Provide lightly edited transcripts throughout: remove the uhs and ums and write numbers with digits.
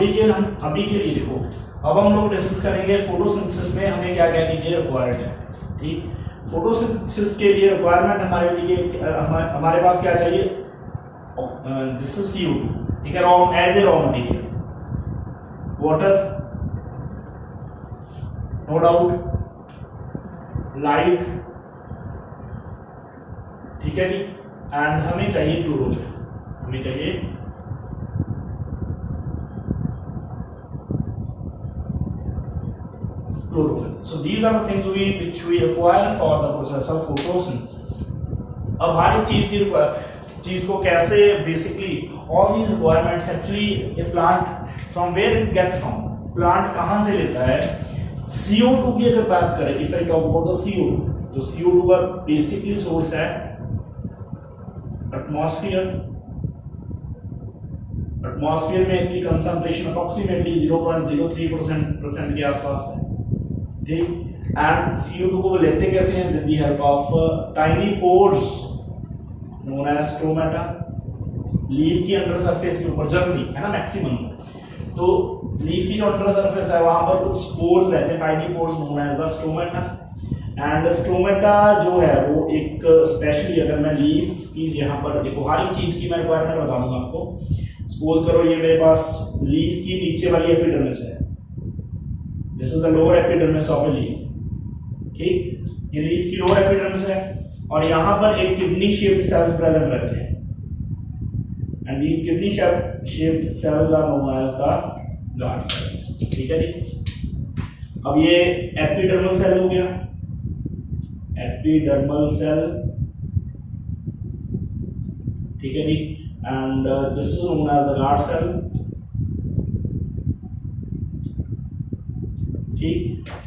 अभी के लिए देखो, अब हम लोग डिस्कस करेंगे फोटोसिंथेसिस में हमें क्या क्या चीजें रिक्वायर्ड है। ठीक, फोटोसिंथेसिस के लिए रिक्वायरमेंट हमारे पास क्या चाहिए, दिस इज CO2, ठीक है, as a raw material, water no doubt, light, ठीक है जी, एंड हमें चाहिए क्लोरोफिल, हमें चाहिए chlorophyll. So these are the things which we require for the process of photosynthesis. अब हर एक चीज को कैसे basically all these requirements actually a plant from where it get from, plant कहाँ से लेता है। CO2 की अगर बात करें, if I talk about the CO2, तो CO2 का बेसिकली सोर्स है एटमॉस्फेयर में इसकी कंसंट्रेशन अप्रोक्सीमेटली 0.03% के आसपास है। ठीक, एंड CO2 को लेते कैसे हैं, with the help of tiny pores known as stromata, leaf की अंडर सरफेस के ऊपर जनरली है ना मैक्सिमम, तो लीफ की जो अंडर सरफेस है वहां पर कुछ स्पोर्स रहते हैं, tiny pores known as the stromata. And stromata जो है वो एक स्पेशली, अगर मैं लीफ की यहाँ पर देखो हर एक चीज की मैं रिक्वायरमेंट बता दूंगा आपको। सपोज करो ये मेरे पास लीफ की नीचे वाली एपिडर्मिस है, this is the lower epidermis of a leaf. ठीक, ये लीफ की लोअर एपिडर्मिस है और यहाँ पर एक किडनी शेप्ड सेल्स प्रेजेंट रहते हैं, and these kidney shaped cells are known as the guard cells. ठीक है जी, अब ये एपिडर्मल सेल हो गया, एपिडर्मल सेल, ठीक है जी, and this is known as the guard cell. ठीक,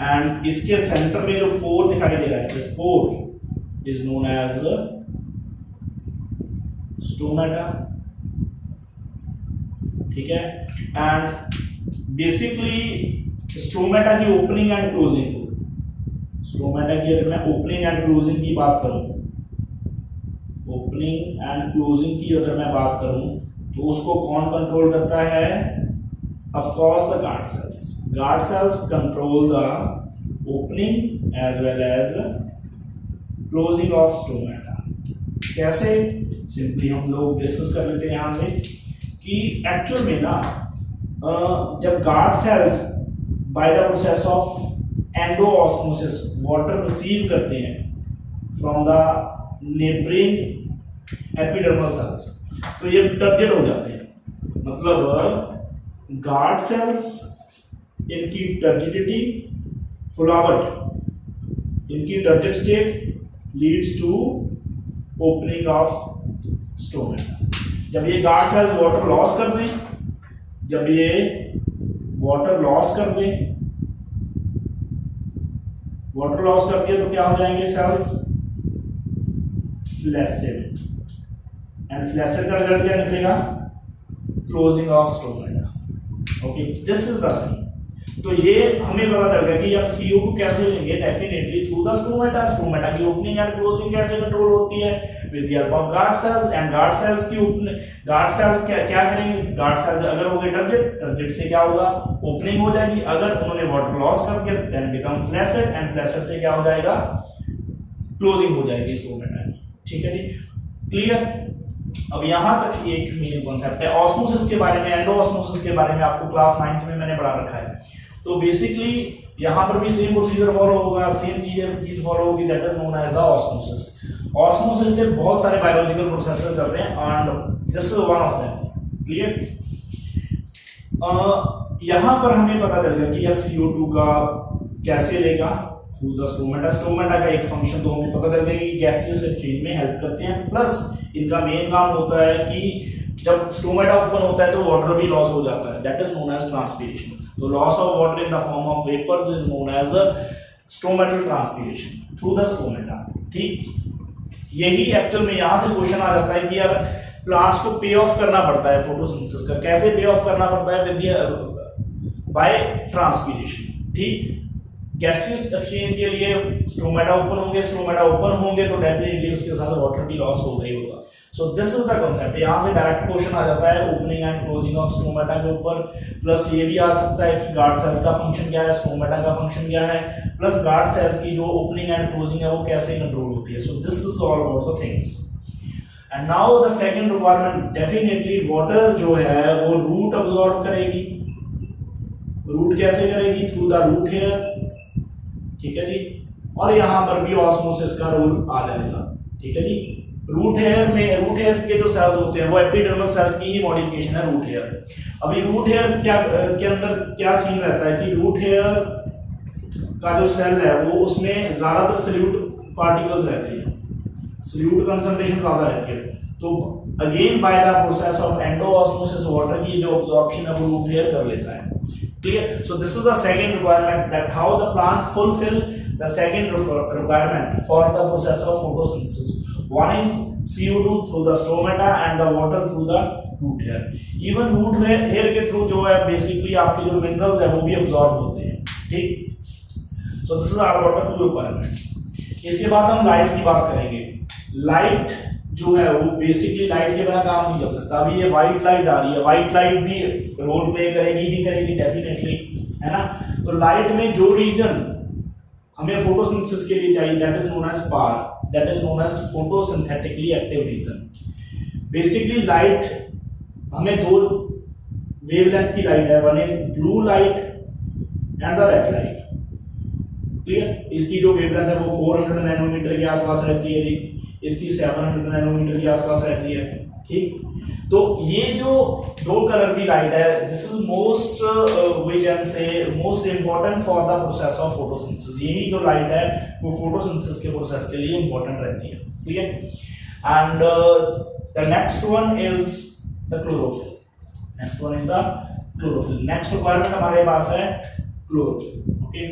एंड इसके सेंटर में जो पोर दिखाई दे रहा है, this pore is known as stomata. ठीक है, एंड बेसिकली स्टोमेटा की ओपनिंग एंड क्लोजिंग, स्टोमेटा की अगर मैं ओपनिंग एंड क्लोजिंग की बात करूं, ओपनिंग एंड क्लोजिंग की अगर मैं बात करूं तो उसको कौन कंट्रोल करता है, of course the guard cells. Guard cells control the opening as well as closing of stomata. कैसे, सिंपली हम लोग डिस्कस कर लेते हैं यहां से कि एक्चुअल में ना जब guard cells by the process of endoosmosis water receive करते हैं from the neighbouring epidermal cells, तो ये टर्जिड हो जाते हैं। मतलब गार्ड सेल्स इनकी टर्जिडिटी, फुलावट, इनकी turgid state leads to opening of stomata. जब ये गार्ड सेल्स वाटर लॉस कर दें, जब ये वाटर लॉस कर दें, वाटर लॉस करती है तो क्या हो जाएंगे सेल्स, फ्लैसिड, एंड फ्लैसिड का रिजल्ट क्या निकलेगा, closing of stomata. Okay, this is the thing. तो ये हमें पता चल गया कि यार CO2 कैसे लेंगे, definitely through the stomata. Stomata की ओपनिंग एंड क्लोजिंग कैसे कंट्रोल होती है, with the help of guard cells. And guard cells की गार्ड सेल्स क्या करेंगे, गार्ड सेल्स अगर हो गए टर्जिड से क्या होगा, ओपनिंग हो जाएगी। अगर उन्होंने वाटर लॉस कर दिया then become flaccid, and flaccid से क्या हो जाएगा, क्लोजिंग हो जाएगी स्टोमेटा की। ठीक है जी, क्लियर। अब यहां तक एक मेन कॉन्सेप्ट है। ऑस्मोसिस के बारे में, एंडोऑस्मोसिस के बारे में आपको क्लास 9th में मैंने पढ़ा रखा है। तो बेसिकली यहां पर भी सेम प्रोसीजर फॉलो होगा, सेम चीज फॉलो होगी, that is known as the osmosis. Osmosis से बहुत सारे बायोलॉजिकल प्रोसेसेस चलते हैं and this is one of them. Clear. यहां पर हमें पता चल गया कि यार CO2 का कैसे लेगा, थ्रू द स्टोमेटा। स्टोमेटा का एक फंक्शन तो हमें पता चल गया कि गैसियस एक्सचेंज में हेल्प करते हैं, प्लस इनका मेन काम होता है कि जब स्टोमेटा ओपन होता है तो वाटर भी लॉस हो जाता है, that is known as transpiration. तो loss of water in the form of vapours is known as stomatal transpiration through the stomata. ठीक, यही एक्चुअल में यहां से क्वेश्चन आ जाता है कि यार प्लांट्स को पे ऑफ करना पड़ता है फोटोसिंथेसिस का, कैसे पे ऑफ करना पड़ता है, विद बाय ट्रांसपीरेशन। ठीक, गैसियस एक्सचेंज के लिए स्टोमेटा ओपन होंगे, स्टोमेटा ओपन होंगे तो डेफिनेटली उसके साथ वाटर भी लॉस हो गई होगा। सो दिस इज द कांसेप्ट। यहाँ से डायरेक्ट क्वेश्चन आ जाता है opening and closing of stomata के ऊपर, प्लस ये भी आ सकता है कि गार्ड सेल्स का फंक्शन क्या है, स्टोमेटा का फंक्शन क्या है, प्लस गार्ड सेल्स की जो ओपनिंग एंड क्लोजिंग है वो कैसे कंट्रोल होती है। So this is all about the things. And now the second requirement, definitely water जो है वो रूट अब्सॉर्ब करेगी। रूट कैसे करेगी? थ्रू द रूट हेयर, ठीक है जी। और यहाँ पर भी ऑस्मोसिस का रोल आ जाएगा, ठीक है जी। रूट हेयर के जो सेल्स होते हैं वो एपिडर्मल सेल्स की ही मॉडिफिकेशन है रूट हेयर। अभी रूट हेयर क्या के अंदर क्या सीन रहता है कि रूट हेयर का जो सेल है वो उसमें ज्यादातर सल्यूट पार्टिकल्स रहते हैं, सल्यूट कंसंट्रेशन ज्यादा रहती है। तो again bye the process of endoosmosis water की जो अब्जॉर्प्शन है वो रूट हेयर कर लेता है, ठीक है। So this is the second requirement, that how the plant fulfil the second requirement for the process of photosynthesis. One is CO2 through the stomata and the water through the root hair. Even root hair के through जो है basically आपके जो minerals है वो भी absorb होते हैं, ठीक। So this is our water two requirements. इसके बाद हम लाइट की बात करेंगे। लाइट जो है वो बेसिकली लाइट के बिना काम नहीं चल सकता। अभी ये व्हाइट लाइट आ रही है, व्हाइट लाइट भी रोल प्ले करेगी ही करेगी डेफिनेटली, है ना। तो लाइट में जो रीजन हमें फोटोसिंथेसिस के लिए चाहिए that is known as PAR, that is known as photosynthetically active region. Basically light हमें दो वेवलेंथ की लाइट है, one is blue light and the red light, ठीक है। इसकी जो वेवलेंथ है वो 400 नैनोमीटर के आसपास रहती है जी, इसकी 700 नैनोमीटर के आसपास रहती है, ठीक। तो ये जो दो कलर की लाइट है this is most we can say most important for the process of photosynthesis. यही जो लाइट है वो फोटोसिंथेसिस के प्रोसेस के लिए इंपॉर्टेंट रहती है, ठीक है। And the next one is the chlorophyll. Next one is the chlorophyll. Next requirement हमारे पास है क्लोरोफिल, ओके।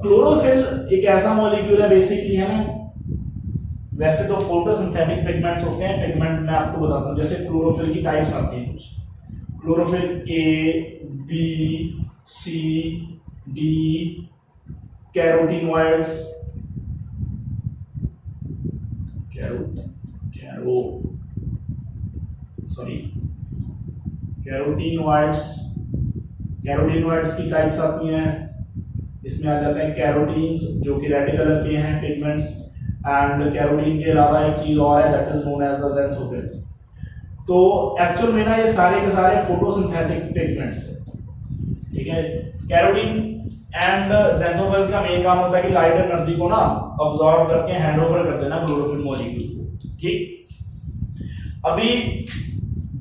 क्लोरोफिल एक ऐसा मॉलिक्यूल है बेसिकली, है ना। वैसे तो फोटोसिंथेटिक पिगमेंट्स होते हैं, पिगमेंट मैं आपको बताता हूँ। जैसे क्लोरोफिल की टाइप्स आती हैं कुछ, chlorophyll A, B, C, D, carotenoids, carotenoids की टाइप्स आती हैं। इसमें आ जाते हैं कैरोटीन्स जो कि रेड कलर के हैं पिगमेंट्स, एंड कैरोटीन के अलावा एक चीज और है that is known as the xanthophyll. तो एक्चुअल में ना ये सारे के सारे फोटोसिंथेटिक पिगमेंट्स हैं, ठीक है। कैरोटीन एंड ज़ैंथोफिल्स का मेन काम होता है कि लाइट एनर्जी को ना अब्सॉर्ब करके हैंडओवर कर देना क्लोरोफिल मॉलिक्यूल को, ठीक। अभी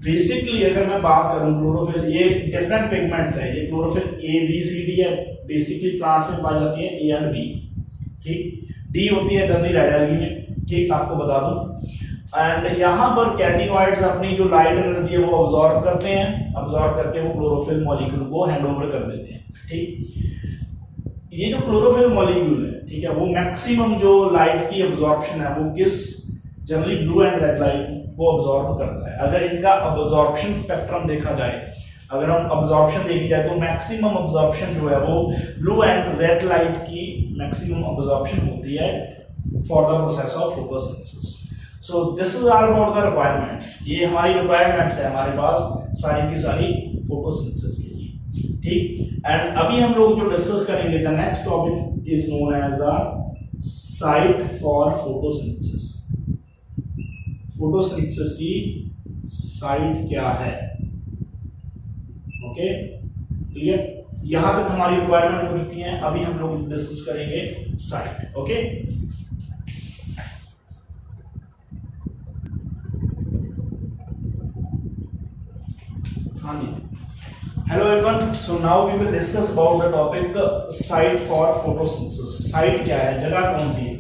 बेसिकली अगर मैं बात करूं क्लोरोफिल, ये डिफरेंट पिगमेंट्स है। ये chlorophyll A B C D है, बेसिकली प्लांट्स में पाई जाती है ए एंड बी, ठीक। डी होती है जनरली रेड एल्गी में, ठीक, आपको बता दूं। एंड यहाँ पर कैरोटीनॉइड्स अपनी जो लाइट एनर्जी है वो अब्सॉर्ब करते हैं, अब्सॉर्ब करके वो क्लोरोफिल मॉलिक्यूल को हैंडओवर कर देते हैं, ठीक। ये जो क्लोरोफिल मॉलिक्यूल है, ठीक है, वो मैक्सिमम जो लाइट की अब्सॉर्प्शन है वो किस generally blue and red light को अब्सॉर्ब करता है। अगर इनका अब्सॉर्प्शन स्पेक्ट्रम देखा जाए, अगर हम अब्सॉर्प्शन देखी जाए तो मैक्सिमम अब्सॉर्प्शन जो है वो ब्लू एंड रेड लाइट की मैक्सिमम अब्सॉर्प्शन होती है for the process of photosynthesis. So this is all about the requirements. ये हमारी रिक्वायरमेंट्स है हमारे पास सारी की सारी फोटोसिंथेसिस के लिए, ठीक। एंड अभी हम लोग जो डिस्कस करेंगे the next topic is known as the site for photosynthesis. Photosynthesis की साइट क्या है, ओके, क्लियर। यहां तक हमारी रिक्वायरमेंट हो चुकी है, अभी हम लोग डिस्कस करेंगे साइट, ओके। हाँ जी, hello everyone. So now we will discuss about the topic site for photosynthesis. Site क्या है, जगह कौन सी है।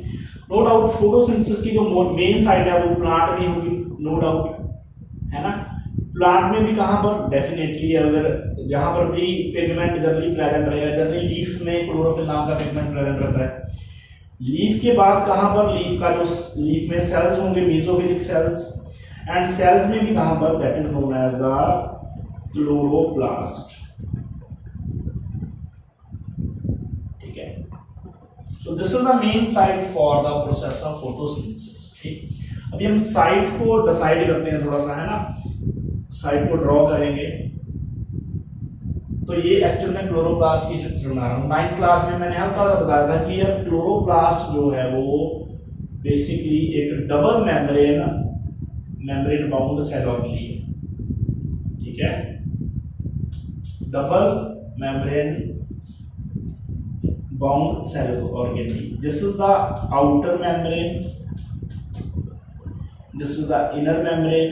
नो डाउट फोटोसिंथेसिस की जो मेन साइट है वो प्लांट में होगी, नो डाउट, है ना। प्लांट में भी कहां पर, डेफिनेटली अगर जहां पर भी पिगमेंट जनरली प्रेजेंट रहेगा, जनरली लीफ में क्लोरोफिल नाम का पिगमेंट प्रेजेंट रहता है। लीफ के बाद कहां पर, लीफ का जो लीफ में सेल्स होंगे मेसोफिलिक सेल्स, एंड सेल्स में भी कहां पर, that is known as the chloroplast, ठीक है। So this is the main site for the process of photosynthesis, ठीक। अब अभी हम साइट को डिसाइड करते हैं थोड़ा सा, है ना, साइट को ड्रॉ करेंगे। तो ये एक्चुअल में क्लोरोप्लास्ट की स्ट्रक्चर बना रहा हूँ। 9th क्लास में मैंने हल्का सा बताया था कि यार क्लोरोप्लास्ट जो है वो बेसिकली एक double membrane bound cell organelle है, ठीक है, double membrane bound cell organelle. This is the outer membrane, this is the inner membrane,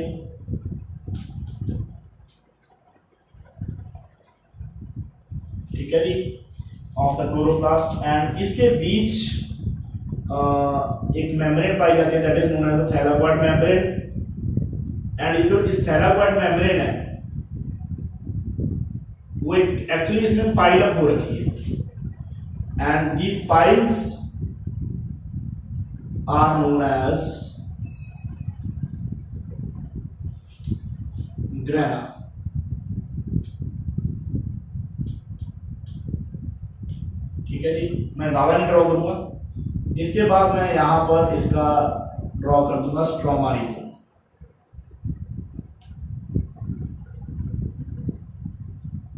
ठीक है जी, ऑफ द क्लोरोप्लास्ट। एंड इसके बीच एक मेम्ब्रेन पाई जाती है, that is known as the thylakoid membrane. And ये जो इस थैलाकोइड मेम्ब्रेन है वो एक्चुअली इसमें पाइल अप हो रखी है, and these piles are known as grana. ठीक है जी, मैं ज्यादा नहीं ड्रॉ करूंगा। इसके बाद मैं यहां पर इसका ड्रॉ कर दूंगा स्ट्रोमा रीजन।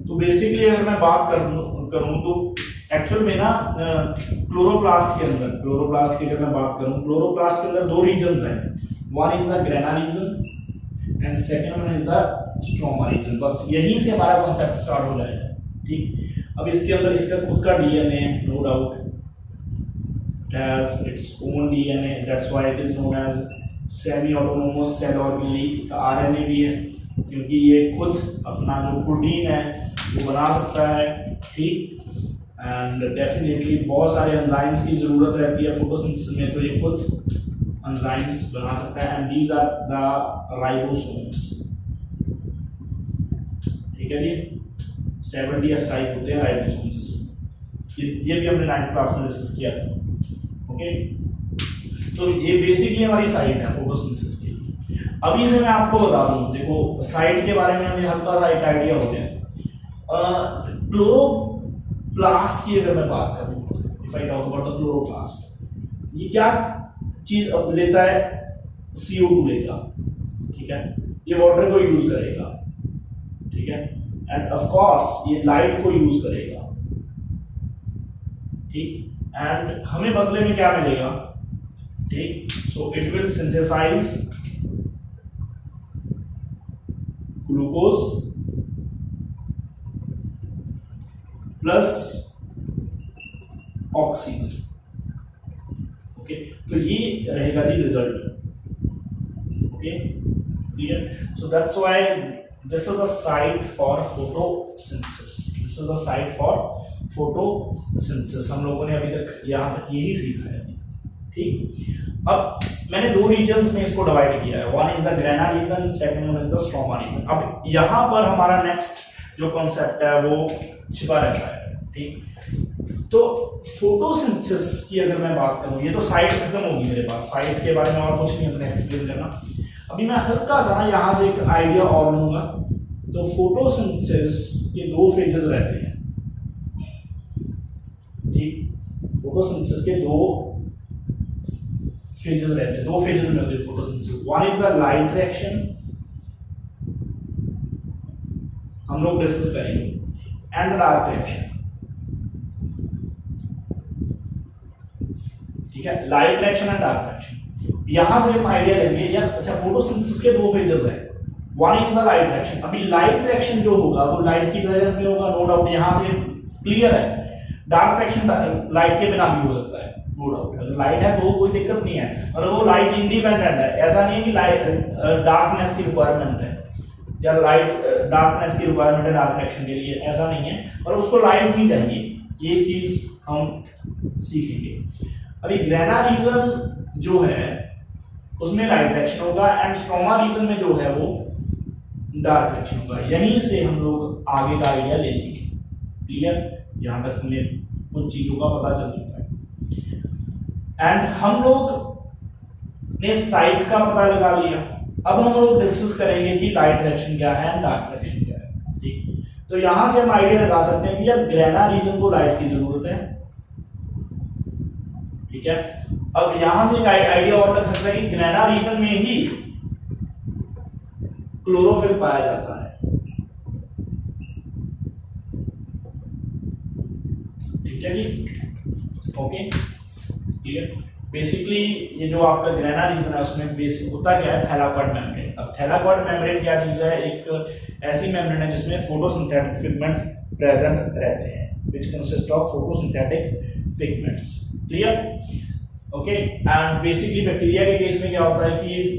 तो बेसिकली अगर मैं बात करूं तो एक्चुअल में ना क्लोरोप्लास्ट के अगर मैं बात करूं, क्लोरोप्लास्ट के अंदर दो रीजन्स हैं, one is the grana region and second one is the stroma region. बस यहीं से हमारा कॉन्सेप्ट स्टार्ट हो जाएगा, ठीक। अब इसके अंदर इसका खुद का DNA, no doubt, has its own DNA, that's why it is known as semi autonomous cell organelle। इसका आरएनए भी है क्योंकि ये खुद अपना जो प्रोटीन है वो बना सकता है, ठीक। एंड डेफिनेटली बहुत सारे एंजाइम्स की जरूरत रहती है फोटोसिंथेसिस में, तो ये खुद एंजाइम्स बना सकता है। And these are the ribosomes, ठीक है जी, 70s टाइप होते हैं राइबोसोम्स। ये भी हमने 9th क्लास में डिस्कस किया था, ओके। तो ये बेसिकली हमारी साइट है फोटोसिंथेसिस की। अभी से मैं आपको बता दूं, देखो साइट के बारे में हमें हल्का सा एक आइडिया हो गया। क्लोरोप्लास्ट की अगर मैं बात करूं, if I talk about the chloroplast, ये क्या चीज अब लेता है, CO2 लेगा, ठीक है, ये वाटर को यूज करेगा, ठीक है, एंड ऑफ कोर्स ये लाइट को यूज करेगा, ठीक। एंड हमें बदले में क्या मिलेगा, ठीक। So it will synthesise glucose plus oxygen, okay. तो ये रहेगा the result, okay, clear. So that's why this is the site for photosynthesis, this is the site for photosynthesis. हम लोगों ने अभी तक यहां तक यही सीखा है, ठीक। अब मैंने दो रीजन्स में इसको डिवाइड किया है, one is the grana region, second one is the stroma region. अब यहां पर हमारा नेक्स्ट जो कॉन्सेप्ट है वो छिपा रहता है, ठीक। तो फोटोसिंथेसिस की अगर मैं बात करूं, ये तो साइट खत्म होगी मेरे पास, साइट के बारे में और कुछ नहीं अपने एक्सप्लेन करना। अभी मैं हल्का सा यहां से एक आइडिया और लूंगा। तो फोटोसिंथेसिस के दो फेजेस रहते हैं, फोटोसिंथेसिस के दो फेजेस रहते हैं, दो फेजेस में होते हैं photosynthesis. One is the light reaction, हम लोग डिस्कस करेंगे, एंड डार्क रिएक्शन, ठीक है, light reaction and dark reaction. यहां से हम आइडिया लेंगे या अच्छा, फोटोसिंथेसिस के दो फेजेस हैं, one is the light reaction. अभी लाइट रिएक्शन जो होगा वो लाइट की वजह से होगा, नो डाउट, यहां से क्लियर है। डार्क रिएक्शन लाइट के बिना भी हो सकता है, नो डाउट। अगर लाइट है तो कोई दिक्कत नहीं है, और वो लाइट इंडिपेंडेंट है, ऐसा नहीं है कि लाइट डार्कनेस की रिक्वायरमेंट है या लाइट डार्कनेस की रिक्वायरमेंट है डार्क रिएक्शन के लिए, ऐसा नहीं है, और उसको लाइट नहीं चाहिए, ये चीज हम सीखेंगे। अभी ग्रेना रीजन जो है उसमें लाइट रिएक्शन होगा, एंड स्ट्रोमा रीजन में जो है वो डार्क रिएक्शन होगा। यहीं से हम लोग आगे का आइडिया ले लेंगे, क्लियर। यहां तक हमें कुछ चीजों का पता चल चुका है, एंड हम लोग ने साइट का पता लगा लिया। अब हम लोग डिस्कस करेंगे कि लाइट रिएक्शन क्या है एंड डार्क रिएक्शन क्या है, ठीक। तो यहां से हम आइडिया लगा सकते हैं कि यार ग्रेना रीजन को लाइट की जरूरत है, ठीक है, अब यहां से एक आइडिया और लग सकता है कि ग्रेना रीजन में ही क्लोरोफिल पाया जाता है। ठीक है जी, ओके क्लियर। बेसिकली ये जो आपका ग्रेना रीजन है उसमें बेसिक होता क्या है, थैलाकॉइड मेम्ब्रेन। अब थैलाकॉइड मेम्ब्रेन क्या चीज है, एक ऐसी मेम्ब्रेन है जिसमें फोटोसिंथेटिक पिगमेंट प्रेजेंट रहते हैं, which consist of photosynthetic pigments. Clear, okay. And basically bacteria के केस में क्या होता है कि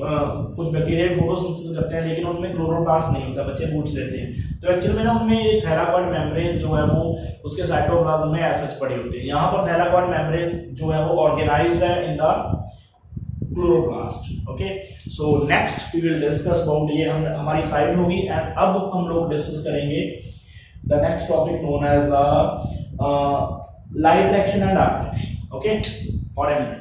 कुछ बैक्टीरिया फोटोसिंथेसिस करते हैं लेकिन उनमें क्लोरोप्लास्ट नहीं होता, बच्चे पूछ लेते हैं। तो एक्चुअल में ना उनमें थैलाकॉइड मेम्ब्रेन जो है वो उसके साइटोप्लाज्म में एज सच पड़ी होती है। यहाँ पर थैलाकॉइड मेम्ब्रेन जो है वो ऑर्गेनाइज्ड है in the chloroplast. Okay, so next we will discuss about, ये हमारी साइड होगी। एंड अब हम लोग डिस्कस करेंगे the next topic known as the light reaction and dark reaction. Okay, for a minute.